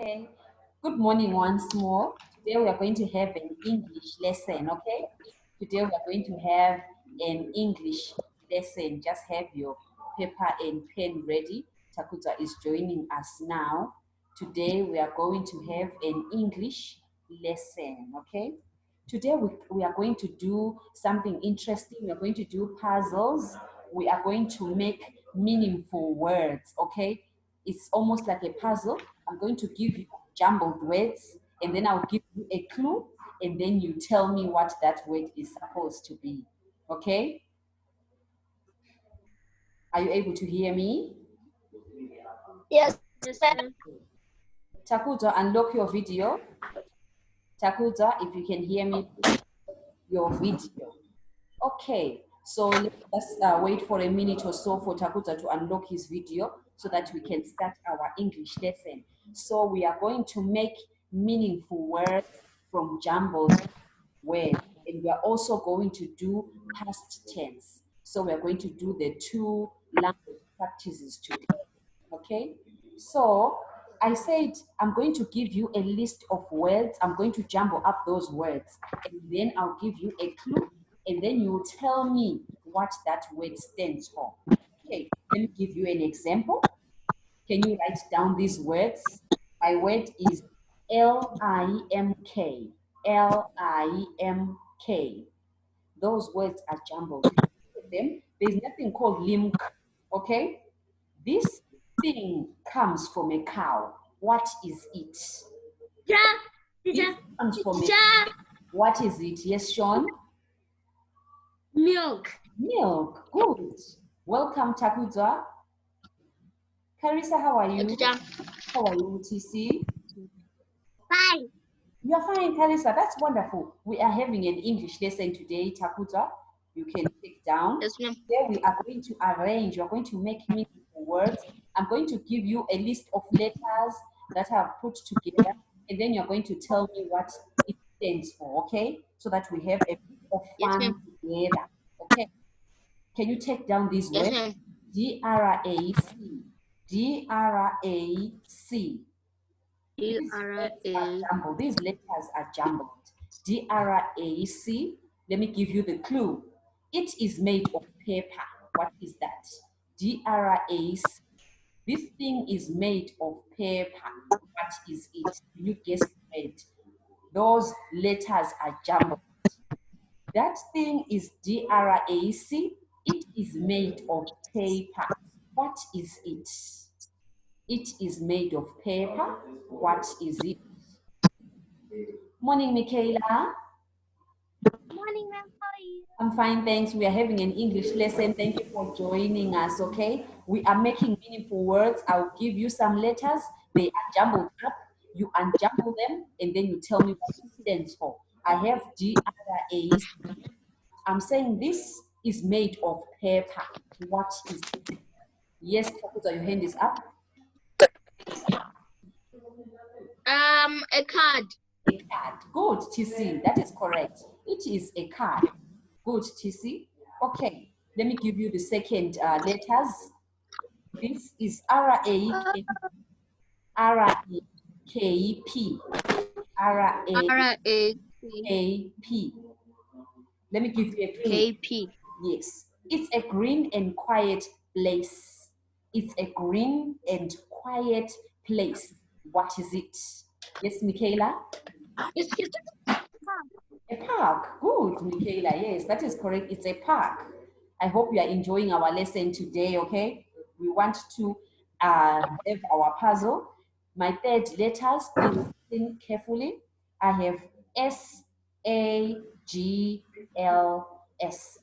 Okay. Good morning once more. Today we are going to have an English lesson, okay? Today we are going to have an English lesson. Just have your paper and pen ready. Takuta is joining us now. Today we are going to have an English lesson, okay? Today we are going to do something interesting. We are going to do puzzles. We are going to make meaningful words, okay? It's almost like a puzzle. I'm going to give you jumbled words, and then I'll give you a clue, and then you tell me what that word is supposed to be. Okay? Are you able to hear me? Yes. Takuta, unlock your video. Takuta, if you can hear me, your video. Okay, so let's wait for a minute or so for Takuta to unlock his video so that we can start our English lesson. So we are going to make meaningful words from jumbled words, and we are also going to do past tense. So we are going to do the two language practices today. Okay, so I said I'm going to give you a list of words. I'm going to jumble up those words, and then I'll give you a clue, and then you tell me what that word stands for. Okay, let me give you an example. Can you write down these words? My word is L-I-M-K. L-I-M-K. Those words are jumbled. If you look at them, there's nothing called limk, okay? This thing comes from a cow. What is it? This comes from a cow. What is it? Yes, Sean? Milk. Milk. Good. Welcome, Takuta. Carissa, how are you? How are you, TC? Fine. You're fine, Carissa. That's wonderful. We are having an English lesson today, Takuta. You can take down. Yes, ma'am. There we are going to arrange. We're going to make meaningful words. I'm going to give you a list of letters that I've put together, and then you're going to tell me what it stands for, okay? So that we have a bit of Yes, fun ma'am. together, okay? Can you take down these Yes, words? ma'am. G-R-A-C. G-R-A-C. These letters are jumbled. D-R-A-C. Let me give you the clue. It is made of paper. What is that? D-R-A-C. This thing is made of paper. What is it? You guessed it. Those letters are jumbled. That thing is D-R-A-C. It is made of paper. What is it? It is made of paper. What is it? Morning, Michaela. Morning, ma'am. How are you? I'm fine, thanks. We are having an English lesson. Thank you for joining us, okay? We are making meaningful words. I'll give you some letters. They are jumbled up. You unjumble them, and then you tell me what it stands for. I have G-R-A-C. I'm saying this is made of paper. What is it? Yes, Takuta, your hand is up. A card. A card. Good, TC. That is correct. It is a card. Good, TC. Okay, let me give you the second letters. This is R-A-K-P. R-A-K-P. R-A-K-P. Let me give you a clue. K-P. Yes. It's a green and quiet place. It's a green and quiet place. What is it? Yes, Michaela? It's A park. Good, Michaela. Yes, that is correct. It's a park. I hope you are enjoying our lesson today, okay? We want to have our puzzle. My third letters, please listen carefully. I have S-A-G-L-S.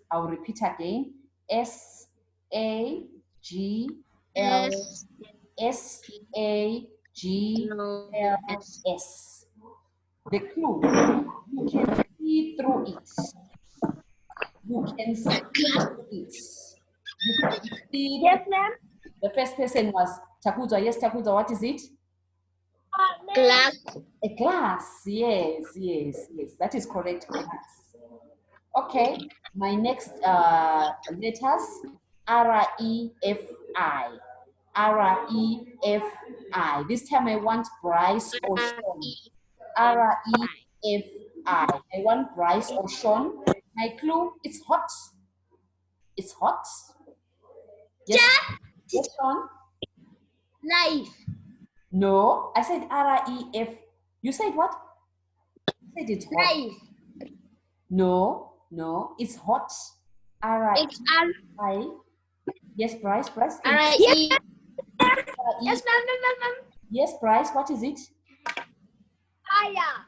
I'll repeat again. S-A-G-L-S. S-A-G-L-S. The clue, you can see through it. You can see through it. You can see. Yes, ma'am. The first person was Takuta. Yes, Takuta, what is it? Glass. A glass. Yes, yes, yes. That is correct, glass. Okay, my next letters, R-E-F-I. R-E-F-I. I. This time I want Bryce or Sean. R-E-F-I. I want Bryce or Sean. My clue, it's hot. It's hot. Yes, yes, Sean? Life. No, I said R-E-F. You said what? You said it's hot. Life. No, no, it's hot. R-I. It's R. Yes, Bryce. Bryce. R-I-E. Yes, ma'am. yes, Bryce. What is it? Fire.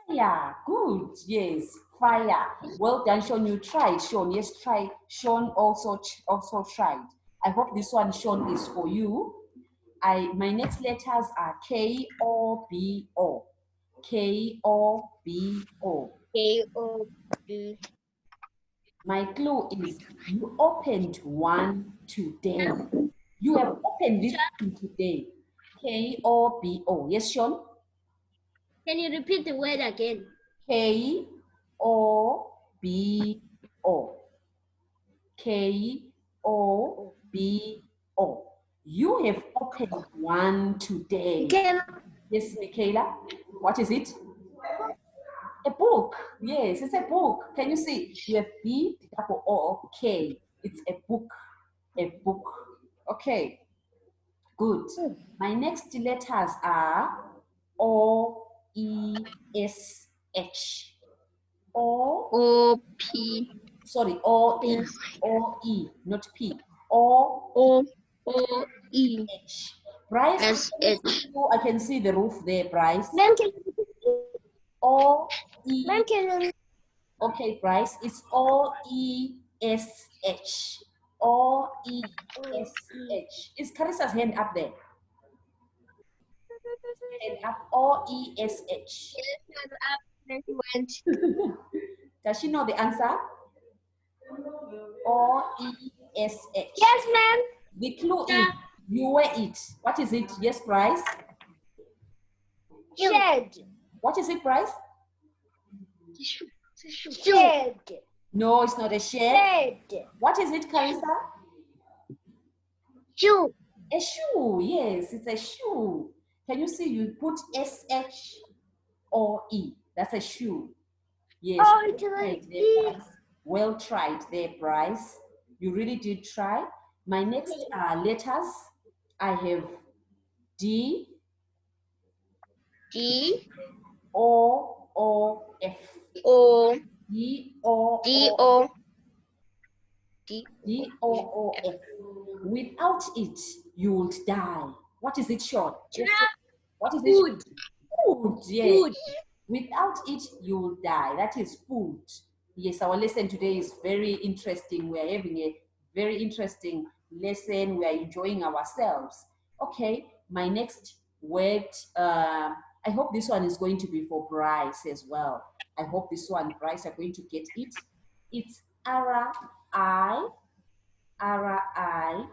Fire. Good. Yes, fire. Well done, Sean. You tried, Sean. Yes, try. Sean also tried. I hope this one, Sean, is for you. My next letters are K-O-B-O. K-O-B-O. K-O-B. My clue is you opened one today. You have opened this one today. K-O-B-O. Yes, Sean? Can you repeat the word again? K-O-B-O. K-O-B-O. You have opened one today. Yes, Michaela? What is it? A book. Yes, it's a book. Can you see? You have B-O-O-K. It's a book. A book. Okay. Good. My next letters are O-E-S-H. O-P. Sorry, O-E. Yes. O-E, not P. O-E. H. Bryce, S-H. I can see the roof there, Bryce. Ma'am, can O-E. Ma'am, can Okay, Bryce, it's O-E-S-H. O-E-S-H. Is Carissa's hand up there? Hand up, O-E-S-H. Does she know the answer? O-E-S-H. Yes, ma'am. The clue is you wear it. What is it? Yes, Bryce? Shed. What is it, Bryce? Shed. No, it's not a shed. Shed. What is it, Carissa? Shoe. A shoe. Yes, it's a shoe. Can you see you put S-H-O-E? That's a shoe. Yes. Oh, it's like this. Well tried there, Bryce. You really did try. My next letters, I have D, D. O-O-F. O. D-O-O-F. D-O. D-O-O-F. Without it, you would die. What is it short? What is it? Food. Food, yes. Food. Without it, you will die. That is food. Yes, our lesson today is very interesting. We are having a very interesting lesson. We are enjoying ourselves. Okay, my next word, I hope this one is going to be for Bryce as well. I hope this one, Bryce, are going to get it. It's R-I, R-I,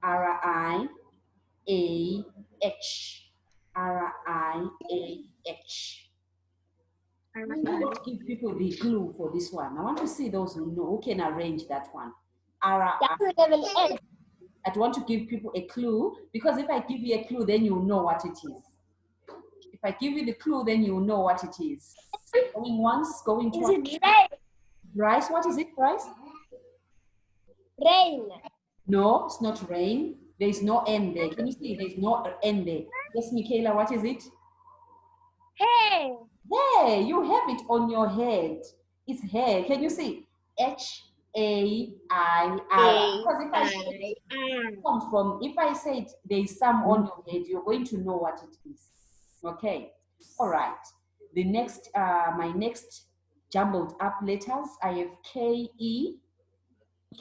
R-I-A-H, R-I-A-H. I want to give people the clue for this one. I want to see those who know, who can arrange that one. I want to give people a clue, because if I give you a clue, then you'll know what it is. If I give you the clue, then you'll know what it is. Going once, going twice. Is it rain? Bryce, what is it, Bryce? Rain. No, it's not rain. There's no N there. Can you see? There's no N there. Yes, Michaela, what is it? Hey. Hair. You have it on your head. It's hair. Can you see? H-A-I-R. Because if I say it comes from, if I said there's some on your head, you're going to know what it is. Okay. All right. The next, my next jumbled up letters, I have K-E,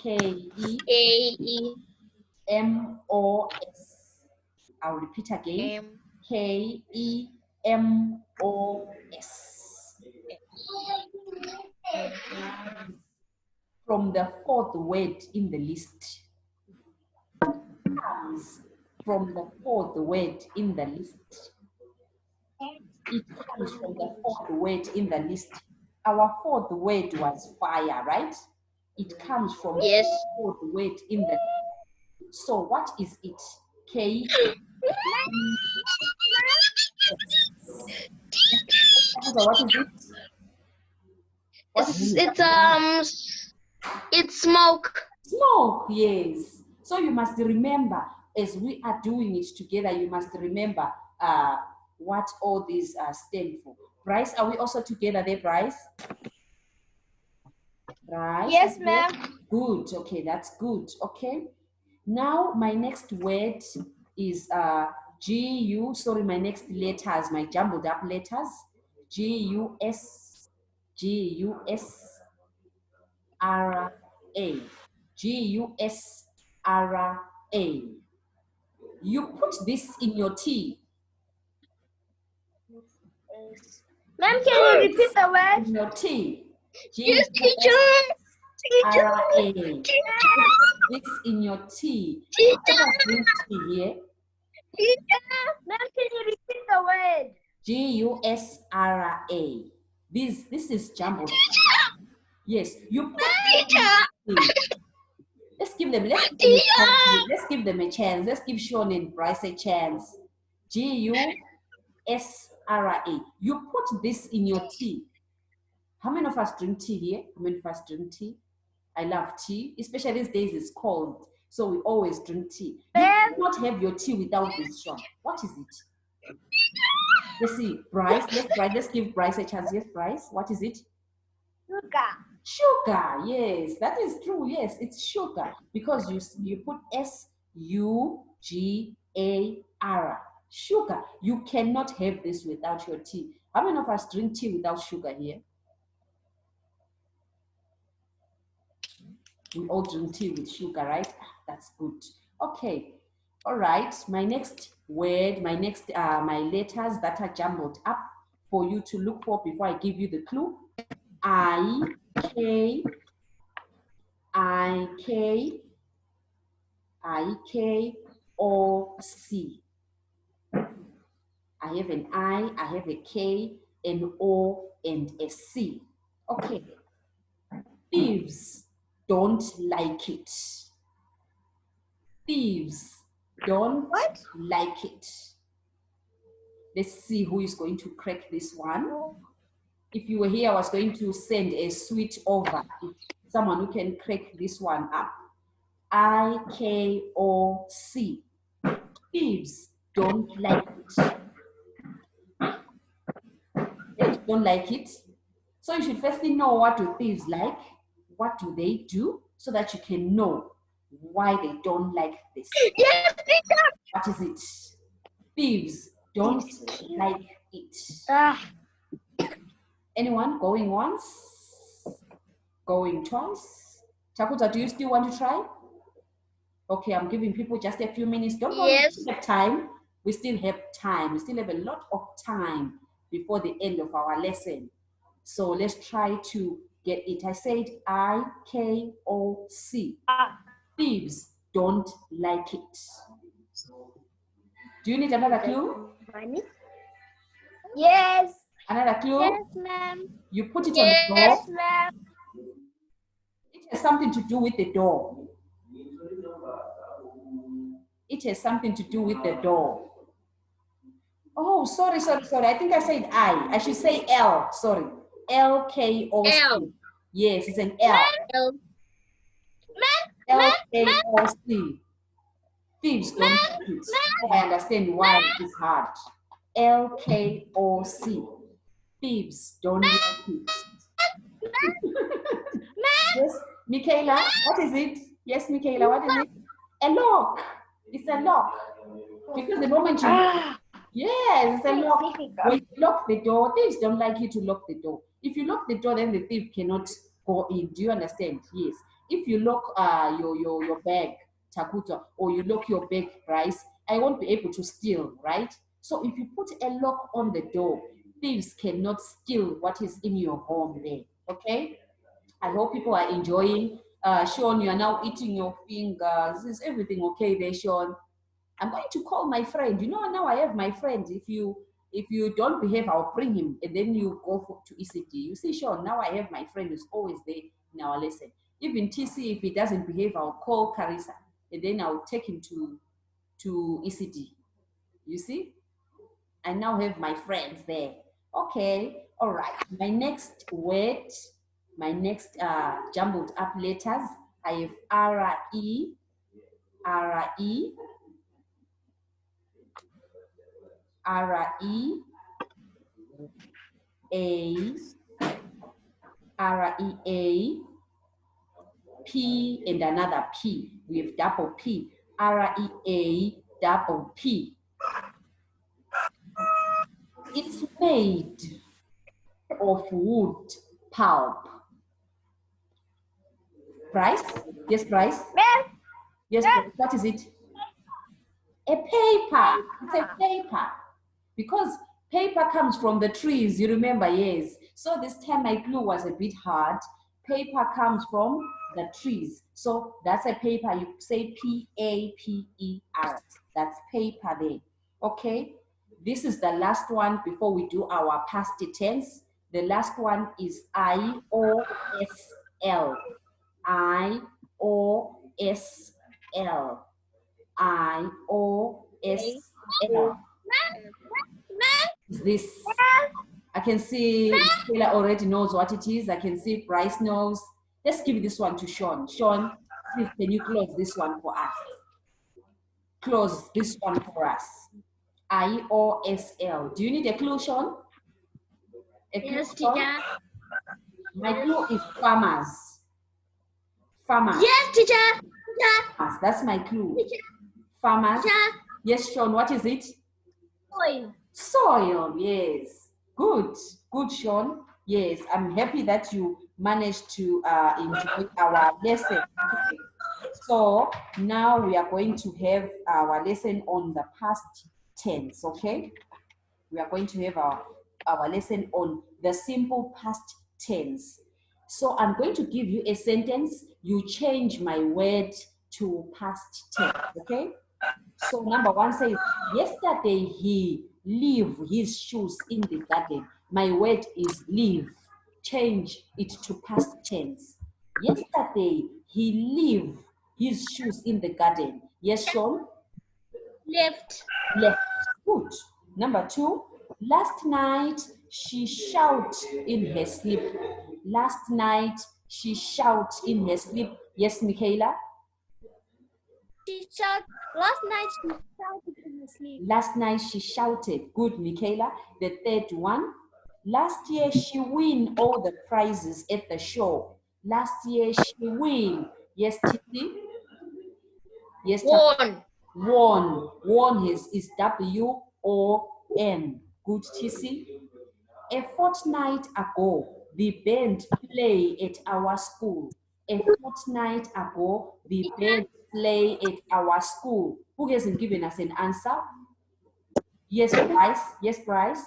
K-E, K-E, M-O-S. I'll repeat again. K-E-M-O-S. From the fourth word in the list. Comes from the fourth word in the list. It comes from the fourth word in the list. Our fourth word was fire, right? It comes from yes, the fourth word in the list. So what is it? K What is it? What is it? It's smoke. Smoke, yes. So you must remember, as we are doing it together, you must remember what all these stand for. Bryce, are we also together there, Bryce? Right? Yes, ma'am. Good. Okay, that's good. Okay. Now my next word is G-U. Sorry, my next letters, my jumbled up letters. G-U-S, G-U-S-R-A. G-U-S-R-A. You put this in your tea. Ma'am, can you repeat the word? In your tea. Yes, teacher. R-A. This in your tea. Teacher. Drink tea here. Ma'am, can you repeat the word? G-U-S-R-A. This is jumbled. Yes, you put Teacher. let's give them a chance. Let's give Sean and Bryce a chance. G-U-S-R-A. You put this in your tea. How many of us drink tea here? How many of us drink tea? I love tea, especially these days it's cold, so we always drink tea. You cannot have your tea without this, Sean. What is it? Let's see, Bryce. Let's give Bryce a chance. Yes, Bryce. What is it? Sugar. Sugar. Yes, that is true. Yes, it's sugar because you put S-U-G-A-R. Sugar. You cannot have this without your tea. How many of us drink tea without sugar here? We all drink tea with sugar, right? That's good. Okay. All right. My next word, my letters that are jumbled up for you to look for before I give you the clue. I-K-O-C. I have an I have a K, an O, and a C. Okay. Thieves don't like it. Thieves don't like it. Let's see who is going to crack this one. If you were here, I was going to send a switch over. Someone who can crack this one up. I-K-O-C. Thieves don't like it. Thieves don't like it. So you should firstly know what do thieves like, what do they do, so that you can know why they don't like this. Yes, teacher. What is it? Thieves don't like it. Anyone going once? Going twice? Takuta, do you still want to try? Okay, I'm giving people just a few minutes. Don't worry, we still have time. We still have time. We still have a lot of time before the end of our lesson. So let's try to get it. I said I-K-O-C. Thieves don't like it. Do you need another clue? Yes. Another clue? Yes, ma'am. You put it on the door. Yes, ma'am. It has something to do with the door. It has something to do with the door. Oh, sorry. I think I said I. I should say L. Sorry. L-K-O-C. L. Yes, it's an L. L-K-O-C. Thieves don't like it. I understand why it is hard. L-K-O-C. Thieves don't like it. Yes, Michaela, what is it? Yes, Michaela, what is it? A lock. It's a lock. Because the moment you yes, it's a lock. When you lock the door, thieves don't like you to lock the door. If you lock the door, then the thief cannot go in. Do you understand? Yes. If you lock your bag, Takuta, or you lock your bag, Bryce, I won't be able to steal, right? So if you put a lock on the door, thieves cannot steal what is in your home there. Okay? I hope people are enjoying. Sean, you are now eating your fingers. Is everything okay there, Sean? I'm going to call my friend. You know, now I have my friend. If you don't behave, I'll bring him, and then you go to ECD. You see, Sean, now I have my friend who's always there in our lesson. Even TC, if he doesn't behave, I'll call Carissa, and then I'll take him to ECD. You see? I now have my friends there. Okay, all right. My next word, my next jumbled up letters, I have R-E, R-E, R-E, A, R-E-A, P, and another P. We have double P, R-E-A, double P. It's made of wood pulp. Bryce? Yes, Bryce? Ma'am, Yes, Bryce. What is it? A paper. It's a paper. Because paper comes from the trees, you remember, yes. So this time my clue was a bit hard. Paper comes from the trees. So that's a paper. You say P-A-P-E-R. That's paper there. Okay? This is the last one before we do our past tense. The last one is I-O-S-L. I-O-S-L. I-O-S-L. Is this? I can see Taylor already knows what it is. I can see Bryce knows. Let's give this one to Sean. Sean, please, can you close this one for us? Close this one for us. I-O-S-L. Do you need a clue, Sean? A clue, yes, Sean? teacher. My clue is farmers. Farmers. Yes, teacher. Teacher. That's my clue. Teacher. Farmers. Teacher. Yes, Sean, what is it? Soil. Soil, yes. Good, good, Sean. Yes, I'm happy that you managed to enjoy our lesson. Okay. So now we are going to have our lesson on the past tense, okay? We are going to have our lesson on the simple past tense. So I'm going to give you a sentence. You change my word to past tense, okay? So number one says, yesterday he leave his shoes in the garden. My word is leave. Change it to past tense. Yesterday he leave his shoes in the garden. Yes, Sean? Left. Left. Good. Number two, last night she shout in her sleep. Last night she shout in her sleep. Yes, Michaela? She shouted. Last night she shouted in her sleep. Last night she shouted. Good, Michaela. The third one. Last year she win all the prizes at the show. Last year she win. Yes, Titi? Yes, Won. won. Won is W-O-N. Good, Tissy? A fortnight ago, the band play at our school. A fortnight ago, the band play at our school. Who hasn't given us an answer? Yes, Bryce. Yes, Bryce.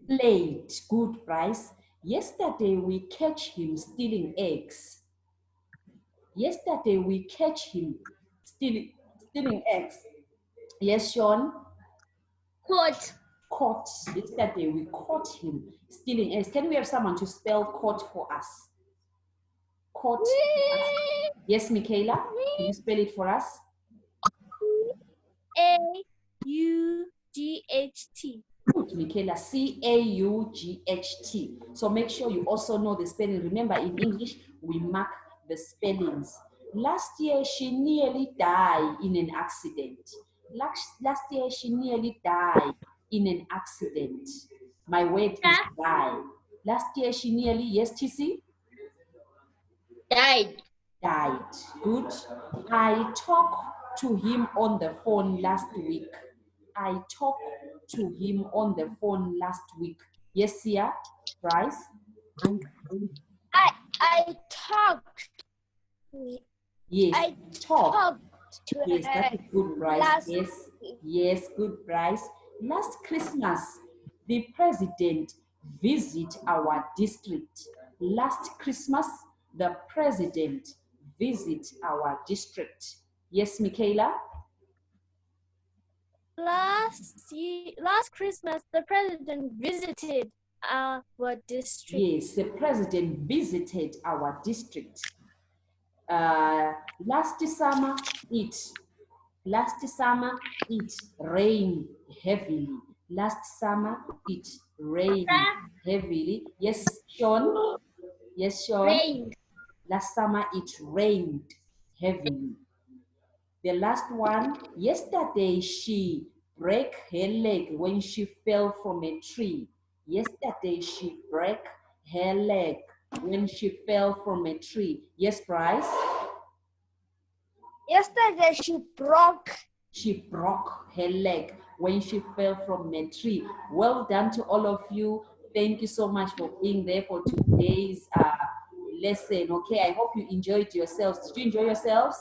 Played. Good, Bryce. Yesterday we catch him stealing eggs. Yesterday we catch him stealing eggs. Yes, Sean. Caught. Caught. Yesterday we caught him stealing eggs. Can we have someone to spell caught for us? Caught. Yes, Michaela. Can you spell it for us? A-U-G-H-T. Good, Michaela. C-A-U-G-H-T. So make sure you also know the spelling. Remember, in English, we mark the spellings. Last year, she nearly died in an accident. Last year, she nearly died in an accident. My word is die. Last year, she nearly, yes, TC? Died. Died. Good. I talked to him on the phone last week. I talked to him on the phone last week. Yes, Sia? Bryce? I talked. Yes, I talked. to Yes, her. that is good, Bryce. last Yes, week. yes, good, Bryce. Last Christmas, the president visit our district. Last Christmas, the president visit our district. Yes, Michaela? Last Christmas, the president visited our district. Yes, the president visited our district. Last summer, Last summer, it rained heavily. Last summer, it rained heavily. Yes, Sean? Yes, Sean? Rain. Last summer, it rained heavily. The last one, yesterday she broke her leg when she fell from a tree. Yesterday she broke her leg when she fell from a tree. Yes, Bryce? Yesterday she broke. She broke her leg when she fell from a tree. Well done to all of you. Thank you so much for being there for today's lesson. Okay, I hope you enjoyed yourselves. Did you enjoy yourselves?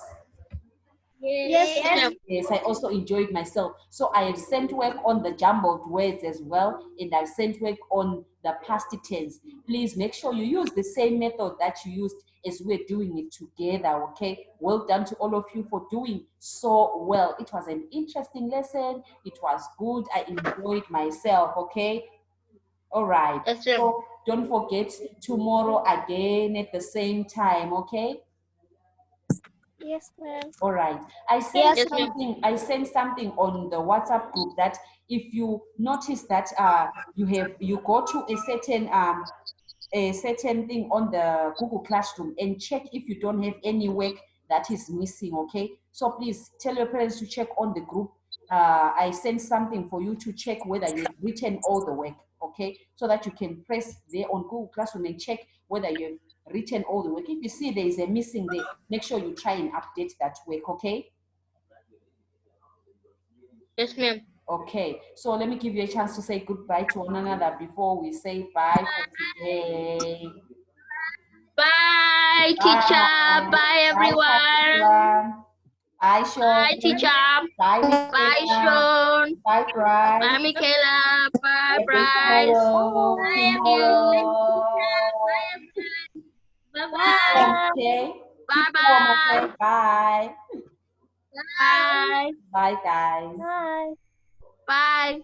Yes, ma'am. Yes, I also enjoyed myself. So I have sent work on the jumbled words as well, and I've sent work on the past tense. Please make sure you use the same method that you used as we're doing it together, okay? Well done to all of you for doing so well. It was an interesting lesson. It was good. I enjoyed myself, okay? All right. Yes, ma'am. So don't forget tomorrow again at the same time, okay? Yes, ma'am. All right. I sent something. I sent something on the WhatsApp group that if you notice that you go to a certain thing on the Google Classroom and check if you don't have any work that is missing. Okay. So please tell your parents to check on the group. I sent something for you to check whether you've written all the work. Okay. So that you can press there on Google Classroom and check whether you've written all the work. If you see there is a missing there, make sure you try and update that work, okay? Yes, ma'am. Okay, so let me give you a chance to say goodbye to one another before we say bye for today. Bye, teacher. Bye, Bye, everyone. everyone. Bye, Sean. Bye, teacher. Bye, Bye, Michaela. Sean. Bye, Bryce. Bye, Michaela. Bye, Okay, Bryce. tomorrow. Bye, Tomorrow. Bye-bye. Okay. Keep warm, Bye-bye. okay? Bye. Bye. Bye, guys. Bye. Bye.